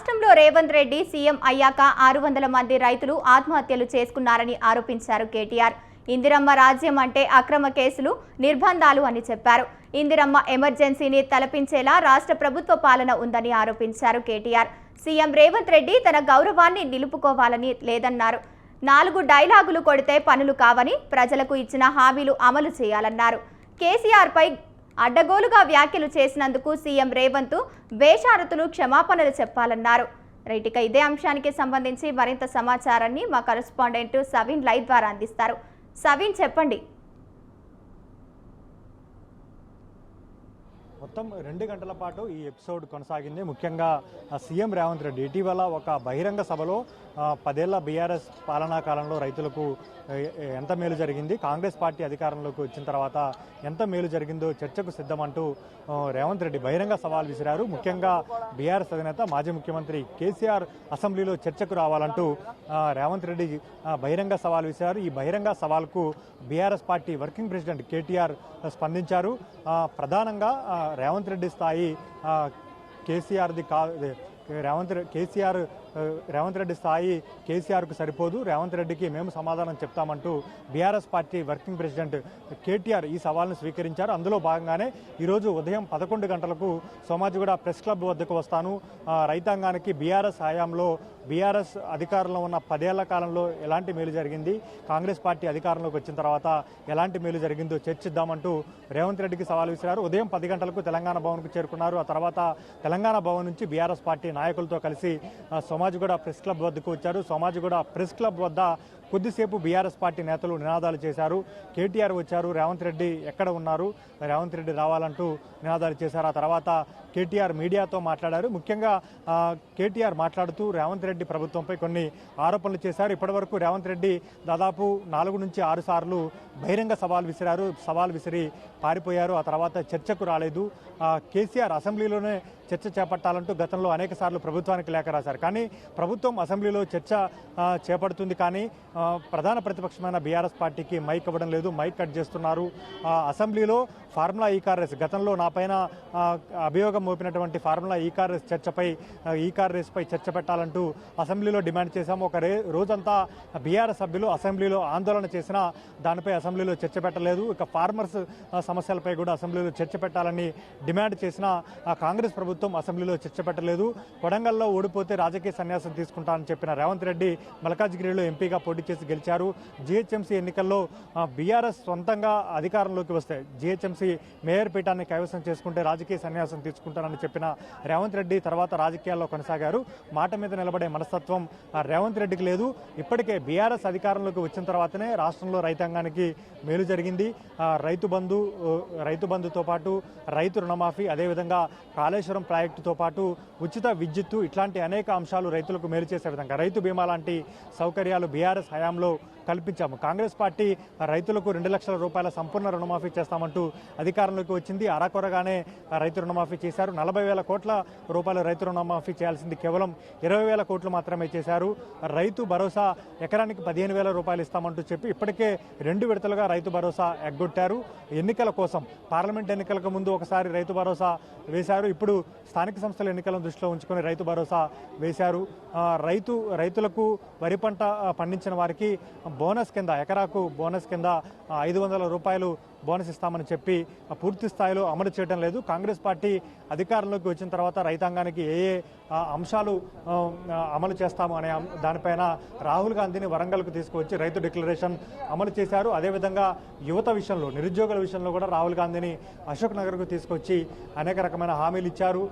రాష్ట్రంలో రేవంత్ రెడ్డి సీఎం అయ్యాక 600 మంది రైతులు ఆత్మహత్యలు చేసుకున్నారని ఆరోపించారు కేటీఆర్. ఇందిరమ్మ రాజ్యం అంటే అక్రమ కేసులు, నిర్బంధాలు అని చెప్పారు. ఇందిరమ్మ ఎమర్జెన్సీని తలపించేలా రాష్ట్ర ప్రభుత్వ పాలన ఉందని ఆరోపించారు కేటీఆర్. సీఎం రేవంత్ రెడ్డి తన గౌరవాన్ని నిలుపుకోవాలని లేదన్నారు. 4 డైలాగులు కొడితే పనులు కావని, ప్రజలకు ఇచ్చిన హామీలు అమలు చేయాలన్నారు. కేసీఆర్ పై అడ్డగోలుగా వ్యాఖ్యలు చేసినందుకు సీఎం రేవంత్ బేషరతులు క్షమాపణలు చెప్పాలన్నారు. రైట్, ఇదే అంశానికి సంబంధించి మరింత సమాచారాన్ని మా కరెస్పాండెంట్ సవీన్ లైవ్ ద్వారా అందిస్తారు. సవీన్, చెప్పండి. మొత్తం 2 గంటల పాటు ఈ ఎపిసోడ్ కొనసాగింది. ముఖ్యంగా సీఎం రేవంత్ రెడ్డి ఇటీవల ఒక బహిరంగ సభలో 10 ఏళ్ల బీఆర్ఎస్ పాలనా కాలంలో రైతులకు ఎంత మేలు జరిగింది, కాంగ్రెస్ పార్టీ అధికారంలోకి వచ్చిన తర్వాత ఎంత మేలు జరిగిందో చర్చకు సిద్ధమంటూ రేవంత్ రెడ్డి బహిరంగ సవాల్ విసిరారు. ముఖ్యంగా బీఆర్ఎస్ అధినేత మాజీ ముఖ్యమంత్రి కేసీఆర్ అసెంబ్లీలో చర్చకు రావాలంటూ రేవంత్ రెడ్డి బహిరంగ సవాల్ విసిరారు. ఈ బహిరంగ సవాల్కు BRS party working president KTR స్పందించారు. ప్రధానంగా రేవంత్ రెడ్డి స్థాయి కేసీఆర్ది రేవంత్ రెడ్డి స్థాయి కేసీఆర్కు సరిపోదు, రేవంత్ రెడ్డికి మేము సమాధానం చెప్తామంటూ BRS party working president KTR ఈ సవాల్ను స్వీకరించారు. అందులో భాగంగానే ఈరోజు ఉదయం 11 గంటలకు సోమాజిగూడ ప్రెస్ క్లబ్ వద్దకు వస్తాను, రైతాంగానికి బీఆర్ఎస్ హయాంలో బీఆర్ఎస్ అధికారంలో ఉన్న 10 ఏళ్ల కాలంలో ఎలాంటి మేలు జరిగింది, కాంగ్రెస్ పార్టీ అధికారంలోకి వచ్చిన తర్వాత ఎలాంటి మేలు జరిగిందో చర్చిద్దామంటూ రేవంత్ రెడ్డికి సవాల్ విసిరారు. ఉదయం 10 గంటలకు తెలంగాణ భవన్కు చేరుకున్నారు. ఆ తర్వాత తెలంగాణ భవన్ నుంచి బీఆర్ఎస్ పార్టీ నాయకులతో కలిసి సోమాజిగూడ ప్రెస్ క్లబ్ వద్దకు వచ్చారు. సోమాజిగూడ ప్రెస్ క్లబ్ వద్ద కొద్దిసేపు బీఆర్ఎస్ పార్టీ నేతలు నినాదాలు చేశారు. కేటీఆర్ వచ్చారు, రేవంత్ రెడ్డి ఎక్కడ ఉన్నారు, రేవంత్ రెడ్డి రావాలంటూ నినాదాలు చేశారు. ఆ తర్వాత కేటీఆర్ మీడియాతో మాట్లాడారు. ముఖ్యంగా కేటీఆర్ మాట్లాడుతూ రేవంత్ రెడ్డి ప్రభుత్వంపై కొన్ని ఆరోపణలు చేశారు. ఇప్పటివరకు రేవంత్ రెడ్డి దాదాపు 4 నుంచి 6 సార్లు బహిరంగ సవాల్ విసిరి పారిపోయారు. ఆ తర్వాత చర్చకు రాలేదు. కేసీఆర్ అసెంబ్లీలోనే చర్చ చేపట్టాలంటూ గతంలో అనేక సార్లు ప్రభుత్వానికి లేఖ రాశారు. కానీ ప్రభుత్వం అసెంబ్లీలో చర్చ చేపడుతుంది, కానీ ప్రధాన ప్రతిపక్షమైన బీఆర్ఎస్ పార్టీకి మైక్ ఇవ్వడం లేదు, మైక్ కట్ చేస్తున్నారు. అసెంబ్లీలో ఫార్ములా ఈ కార్ రేస్, గతంలో నా పైన అభియోగం మోపినటువంటి ఫార్ములా ఈ కార్ రేస్పై చర్చ పెట్టాలంటూ అసెంబ్లీలో డిమాండ్ చేశాము. ఒక రోజంతా బీఆర్ఎస్ సభ్యులు అసెంబ్లీలో ఆందోళన చేసినా దానిపై అసెంబ్లీలో చర్చ పెట్టలేదు. ఇక ఫార్మర్స్ సమస్యలపై కూడా అసెంబ్లీలో చర్చ పెట్టాలని డిమాండ్ చేసినా కాంగ్రెస్ ప్రభుత్వం అసెంబ్లీలో చర్చ పెట్టలేదు. కొడంగల్లో ఓడిపోతే రాజకీయ సన్యాసం తీసుకుంటానని చెప్పిన రేవంత్ రెడ్డి మల్కాజ్గిరిలో ఎంపీగా పోటీ చేసి గెలిచారు. జీహెచ్ఎంసీ ఎన్నికల్లో బీఆర్ఎస్ సొంతంగా అధికారంలోకి వస్తే జీహెచ్ఎంసీ మేయర్ పీఠాన్ని కైవసం చేసుకుంటే రాజకీయ సన్యాసం తీసుకుంటానని చెప్పిన రేవంత్ రెడ్డి తర్వాత రాజకీయాల్లో కొనసాగారు. మాట మీద నిలబడే మనస్తత్వం రేవంత్ రెడ్డికి లేదు. ఇప్పటికే బీఆర్ఎస్ అధికారంలోకి వచ్చిన తర్వాతనే రాష్ట్రంలో రైతాంగానికి మేలు జరిగింది. రైతు బంధుతో పాటు రైతు రుణమాఫీ, అదేవిధంగా కాళేశ్వరం ప్రాజెక్టుతో పాటు ఉచిత విద్యుత్తు, ఇట్లాంటి అనేక అంశాలు రైతులకు మేలు చేసే విధంగా రైతు బీమా లాంటి సౌకర్యాలు బీఆర్ఎస్ హయాంలో కల్పించాము. కాంగ్రెస్ పార్టీ రైతులకు 2 లక్షల రూపాయల సంపూర్ణ రుణమాఫీ చేస్తామంటూ అధికారంలోకి వచ్చింది. అరకొరగానే రైతు రుణమాఫీ చేశారు. 40,000 కోట్ల రూపాయలు రైతు రుణమాఫీ చేయాల్సింది కేవలం 20,000 కోట్లు మాత్రమే చేశారు. రైతు భరోసా ఎకరానికి 15,000 రూపాయలు ఇస్తామంటూ చెప్పి ఇప్పటికే 2 విడతలుగా రైతు భరోసా ఎగ్గొట్టారు. ఎన్నికల కోసం పార్లమెంట్ ఎన్నికలకు ముందు ఒకసారి రైతు భరోసా వేశారు. ఇప్పుడు స్థానిక సంస్థల ఎన్నికలను దృష్టిలో ఉంచుకొని రైతు భరోసా వేశారు. రైతులకు వరి పంట పండించిన వారికి బోనస్ కింద ఎకరాకు బోనస్ కింద 500 రూపాయలు బోనస్ ఇస్తామని చెప్పి పూర్తి స్థాయిలో అమలు చేయడం లేదు. కాంగ్రెస్ పార్టీ అధికారంలోకి వచ్చిన తర్వాత రైతాంగానికి ఏ అంశాలు అమలు చేస్తాము అనే దానిపైన రాహుల్ గాంధీని వరంగల్కు తీసుకువచ్చి రైతు డిక్లరేషన్ అమలు చేశారు. అదేవిధంగా యువత విషయంలో, నిరుద్యోగుల విషయంలో కూడా రాహుల్ గాంధీని అశోక్ నగర్కు తీసుకొచ్చి అనేక రకమైన హామీలు ఇచ్చారు.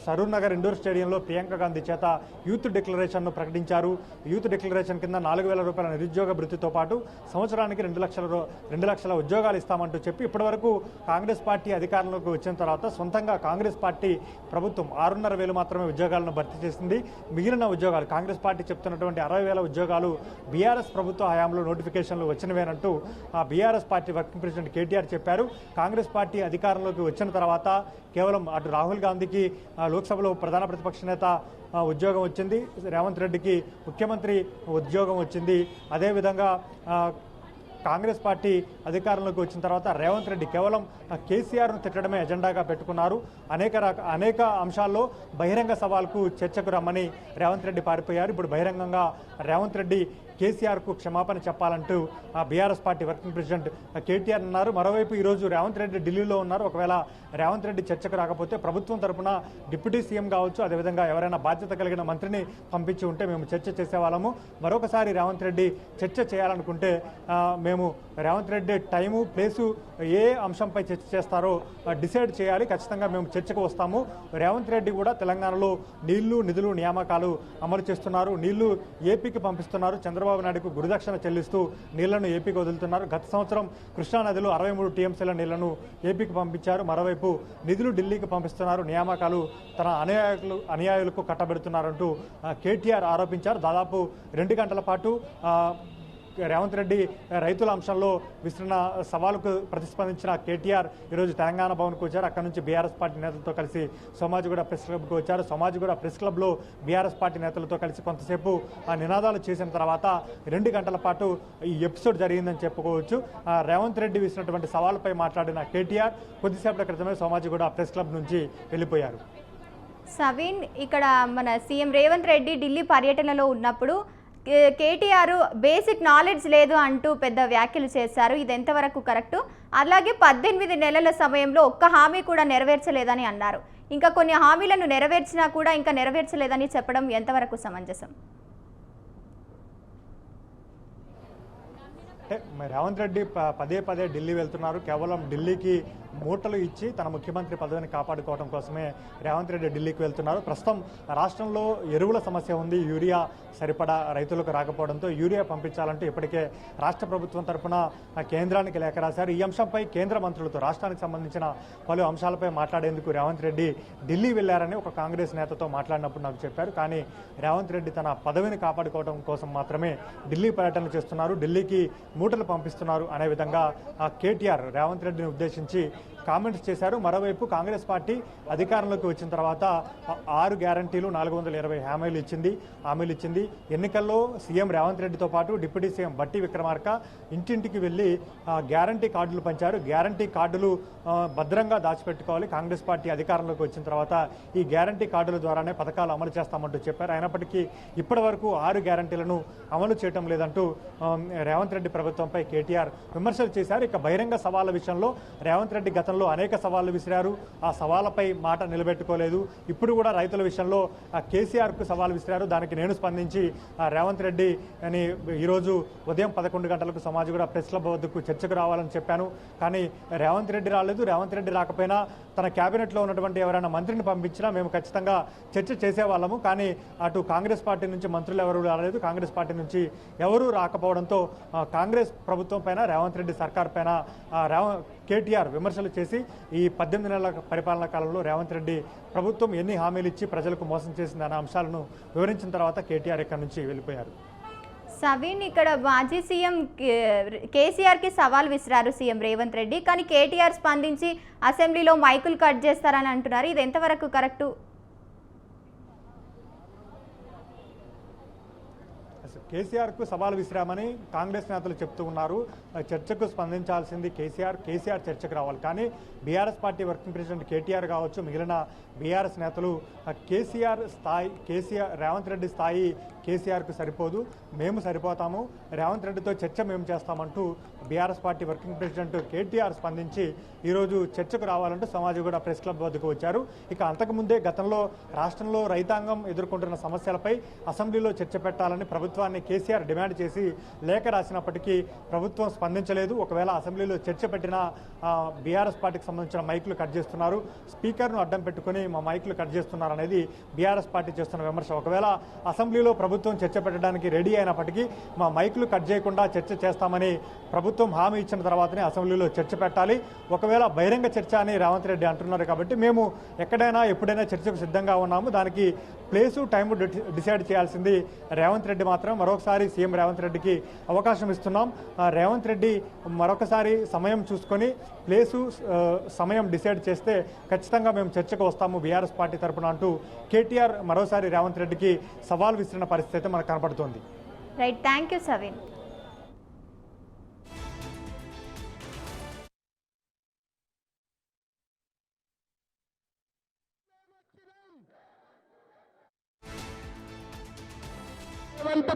సరూర్ నగర్ ఇండోర్ స్టేడియంలో ప్రియాంక గాంధీ చేత యూత్ డిక్లరేషన్ను ప్రకటించారు. యూత్ డిక్లరేషన్ కింద 4,000 రూపాయల నిరుద్యోగ భృతితో పాటు సంవత్సరానికి 2 లక్షల ఉద్యోగాలు ఇస్తామంటూ చెప్పి ఇప్పటివరకు కాంగ్రెస్ పార్టీ అధికారంలోకి వచ్చిన తర్వాత సొంతంగా కాంగ్రెస్ పార్టీ ప్రభుత్వం 6,500 మాత్రమే ఉద్యోగాలను భర్తీ చేసింది. మిగిలిన ఉద్యోగాలు కాంగ్రెస్ పార్టీ చెప్తున్నటువంటి 60,000 ఉద్యోగాలు బీఆర్ఎస్ ప్రభుత్వ హయాంలో నోటిఫికేషన్లు వచ్చినవేనంటూ BRS party working president KTR చెప్పారు. కాంగ్రెస్ పార్టీ అధికారంలోకి వచ్చిన తర్వాత కేవలం అటు రాహుల్ గాంధీకి లోక్సభలో ప్రధాన ప్రతిపక్ష నేత ఉద్యోగం వచ్చింది, రేవంత్ రెడ్డికి ముఖ్యమంత్రి ఉద్యోగం వచ్చింది. అదేవిధంగా కాంగ్రెస్ పార్టీ అధికారంలోకి వచ్చిన తర్వాత రేవంత్ రెడ్డి కేవలం కేసీఆర్ను తిట్టడమే ఎజెండాగా పెట్టుకున్నారు. అనేక అంశాల్లో బహిరంగ సవాల్కు చర్చకు రమ్మని రేవంత్ రెడ్డి పారిపోయారు. ఇప్పుడు బహిరంగంగా రేవంత్ రెడ్డి కేసీఆర్కు క్షమాపణ చెప్పాలంటూ BRS party working president KTR అన్నారు. మరోవైపు ఈరోజు రేవంత్ రెడ్డి ఢిల్లీలో ఉన్నారు. ఒకవేళ రేవంత్ రెడ్డి చర్చకు రాకపోతే ప్రభుత్వం తరపున డిప్యూటీ సీఎం కావచ్చు, అదేవిధంగా ఎవరైనా బాధ్యత కలిగిన మంత్రిని పంపించి ఉంటే మేము చర్చ చేసేవాళ్ళము. మరొకసారి రేవంత్ రెడ్డి చర్చ చేయాలనుకుంటే మేము రేవంత్ రెడ్డి టైము ప్లేసు ఏ అంశంపై చర్చ చేస్తారో డిసైడ్ చేయాలి, ఖచ్చితంగా మేము చర్చకు వస్తాము. రేవంత్ రెడ్డి కూడా తెలంగాణలో నీళ్లు నిధులు నియామకాలు అమలు చేస్తున్నారు. నీళ్లు ఏపీకి పంపిస్తున్నారు. చంద్రబాబు నాయుడుకు గురుదక్షిణ చెల్లిస్తూ నీళ్లను ఏపీకి వదులుతున్నారు. గత సంవత్సరం కృష్ణానదిలో 63 టీఎంసీల నీళ్లను ఏపీకి పంపించారు. మరోవైపు నిధులు ఢిల్లీకి పంపిస్తున్నారు. నియామకాలు తన అనుయాయులకు కట్టబెడుతున్నారంటూ కేటీఆర్ ఆరోపించారు. దాదాపు 2 గంటల పాటు రేవంత్ రెడ్డి రైతుల అంశంలో విస్తున్న సవాలుకు ప్రతిస్పందించిన కేటీఆర్ ఈరోజు తెలంగాణ భవన్కు వచ్చారు. అక్కడ నుంచి బీఆర్ఎస్ పార్టీ నేతలతో కలిసి సోమాజిగూడ ప్రెస్ క్లబ్కు వచ్చారు. సోమాజిగూడ ప్రెస్ క్లబ్లో బీఆర్ఎస్ పార్టీ నేతలతో కలిసి కొంతసేపు నినాదాలు చేసిన తర్వాత 2 గంటల పాటు ఈ ఎపిసోడ్ జరిగిందని చెప్పుకోవచ్చు. రేవంత్ రెడ్డి విసినటువంటి సవాలుపై మాట్లాడిన కేటీఆర్ కొద్దిసేపటి క్రితమే సోమాజిగూడ ప్రెస్ క్లబ్ నుంచి వెళ్ళిపోయారు. సవీన్, ఇక్కడ మన సీఎం రేవంత్ రెడ్డి ఢిల్లీ పర్యటనలో ఉన్నప్పుడు కేటీఆర్ బేసిక్ నాలెడ్జ్ లేదు అంటూ పెద్ద వ్యాఖ్యలు చేశారు. ఇది ఎంతవరకు కరెక్టు? అలాగే 18 నెలల సమయంలో ఒక్క హామీ కూడా నెరవేర్చలేదని అన్నారు. ఇంకా కొన్ని హామీలను నెరవేర్చినా కూడా ఇంకా నెరవేర్చలేదని చెప్పడం ఎంతవరకు సమంజసం? రేవంత్ రెడ్డి పదే ఢిల్లీ వెళ్తున్నారు. కేవలం ఢిల్లీకి మూటలు ఇచ్చి తన ముఖ్యమంత్రి పదవిని కాపాడుకోవడం కోసమే రేవంత్ రెడ్డి ఢిల్లీకి వెళ్తున్నారు. ప్రస్తుతం రాష్ట్రంలో ఎరువుల సమస్య ఉంది. యూరియా సరిపడా రైతులకు రాకపోవడంతో యూరియా పంపించాలంటూ ఇప్పటికే రాష్ట్ర ప్రభుత్వం తరఫున కేంద్రానికి లేఖ రాశారు. ఈ అంశంపై కేంద్ర మంత్రులతో రాష్ట్రానికి సంబంధించిన పలు అంశాలపై మాట్లాడేందుకు రేవంత్ రెడ్డి ఢిల్లీ వెళ్లారని ఒక కాంగ్రెస్ నేతతో మాట్లాడినప్పుడు నాకు చెప్పారు. కానీ రేవంత్ రెడ్డి తన పదవిని కాపాడుకోవడం కోసం మాత్రమే ఢిల్లీ పర్యటన చేస్తున్నారు, ఢిల్లీకి మూటలు పంపిస్తున్నారు అనే విధంగా కేటీఆర్ రేవంత్ రెడ్డిని ఉద్దేశించి కామెంట్స్ చేశారు. మరోవైపు కాంగ్రెస్ పార్టీ అధికారంలోకి వచ్చిన తర్వాత 6 గ్యారంటీలు 420 హామీలు ఇచ్చింది. ఎన్నికల్లో సీఎం రేవంత్ రెడ్డితో పాటు డిప్యూటీ సీఎం బట్టి విక్రమార్క ఇంటింటికి వెళ్లి గ్యారంటీ కార్డులు పంచారు. గ్యారంటీ కార్డులు భద్రంగా దాచిపెట్టుకోవాలి. కాంగ్రెస్ పార్టీ అధికారంలోకి వచ్చిన తర్వాత ఈ గ్యారంటీ కార్డుల ద్వారానే పథకాలు అమలు చేస్తామంటూ చెప్పారు. అయినప్పటికీ ఇప్పటి వరకు 6 గ్యారంటీలను అమలు చేయడం లేదంటూ రేవంత్ రెడ్డి ప్రభుత్వంపై కేటీఆర్ విమర్శలు చేశారు. ఇక బహిరంగ సవాళ్ల విషయంలో రేవంత్ రెడ్డి గతంలో అనేక సవాళ్లు విసిరారు. ఆ సవాళ్లపై మాట నిలబెట్టుకోలేదు. ఇప్పుడు కూడా రైతుల విషయంలో కేసీఆర్కు సవాల్ విసిరారు. దానికి నేను స్పందించి రేవంత్ రెడ్డి అని ఈరోజు ఉదయం 11 గంటలకు సమాజిగూడ ప్రెస్ క్లబ్ వద్దకు చర్చకు రావాలని చెప్పాను. కానీ రేవంత్ రెడ్డి రాలేదు. రేవంత్ రెడ్డి రాకపోయినా తన క్యాబినెట్లో ఉన్నటువంటి ఎవరైనా మంత్రిని పంపించినా మేము ఖచ్చితంగా చర్చ చేసేవాళ్ళము. కానీ అటు కాంగ్రెస్ పార్టీ నుంచి మంత్రులు ఎవరు రాలేదు, కాంగ్రెస్ పార్టీ నుంచి ఎవరూ రాకపోవడంతో కాంగ్రెస్ ప్రభుత్వం పైన రేవంత్ రెడ్డి సర్కార్ పైన కేటీఆర్ విమర్శలు చేసి ఈ 18 నెలల పరిపాలనా కాలంలో రేవంత్ రెడ్డి ప్రభుత్వం ఎన్ని హామీలు ఇచ్చి ప్రజలకు మోసం చేసింది అనే అంశాలను వివరించిన తర్వాత కేటీఆర్ ఇక్కడి నుంచి వెళ్ళిపోయారు. సవీన్, ఇక్కడ మాజీ సీఎం కేసీఆర్కి సవాల్ విసిరారు సీఎం రేవంత్ రెడ్డి. కానీ కేటీఆర్ స్పందించి అసెంబ్లీలో మైకులు కట్ చేస్తారని అంటున్నారు. ఇది ఎంతవరకు కరెక్టు? కేసీఆర్కు సవాల్ విసిరామని కాంగ్రెస్ నేతలు చెప్తూ ఉన్నారు. చర్చకు స్పందించాల్సింది కేసీఆర్ చర్చకు రావాలి. కానీ BRS party working president KTR కావచ్చు, మిగిలిన బీఆర్ఎస్ నేతలు రేవంత్ రెడ్డి స్థాయి కేసీఆర్కు సరిపోదు, మేము సరిపోతాము, రేవంత్ రెడ్డితో చర్చ మేము చేస్తామంటూ BRS party working president KTR స్పందించి ఈరోజు చర్చకు రావాలంటూ సమాజిగూడ ప్రెస్ క్లబ్ వద్దకు వచ్చారు. ఇక అంతకుముందే గతంలో రాష్ట్రంలో రైతాంగం ఎదుర్కొంటున్న సమస్యలపై అసెంబ్లీలో చర్చ పెట్టాలని ప్రభుత్వాన్ని కేసీఆర్ డిమాండ్ చేసి లేఖ రాసినప్పటికీ ప్రభుత్వం స్పందించలేదు. ఒకవేళ అసెంబ్లీలో చర్చ పెట్టినా బీఆర్ఎస్ పార్టీకి సంబంధించిన మైకులు కట్ చేస్తున్నారు, స్పీకర్ను అడ్డం పెట్టుకుని మా మైకులు కట్ చేస్తున్నారు అనేది బీఆర్ఎస్ పార్టీ చేస్తున్న విమర్శ. ఒకవేళ అసెంబ్లీలో ప్రభుత్వం చర్చ పెట్టడానికి రెడీ అయినప్పటికీ మా మైకులు కట్ చేయకుండా చర్చ చేస్తామని ప్రభుత్వం హామీ ఇచ్చిన తర్వాతనే అసెంబ్లీలో చర్చ పెట్టాలి. ఒకవేళ బహిరంగ చర్చ అని రేవంత్ రెడ్డి అంటున్నారు కాబట్టి మేము ఎక్కడైనా ఎప్పుడైనా చర్చకు సిద్ధంగా ఉన్నాము. దానికి ప్లేసు టైము డిసైడ్ చేయాల్సింది రేవంత్ రెడ్డి మాత్రం. మరొకసారి సీఎం రేవంత్ రెడ్డికి అవకాశం ఇస్తున్నాం. రేవంత్ రెడ్డి మరొకసారి సమయం చూసుకొని ప్లేసు సమయం డిసైడ్ చేస్తే ఖచ్చితంగా మేము చర్చకు వస్తాము బీఆర్ఎస్ పార్టీ తరఫున అంటూ కేటీఆర్ మరోసారి రేవంత్ రెడ్డికి సవాల్ విసిరిన పరిస్థితి మనకు కనపడుతోంది. Right, thank you Saveen. Revanth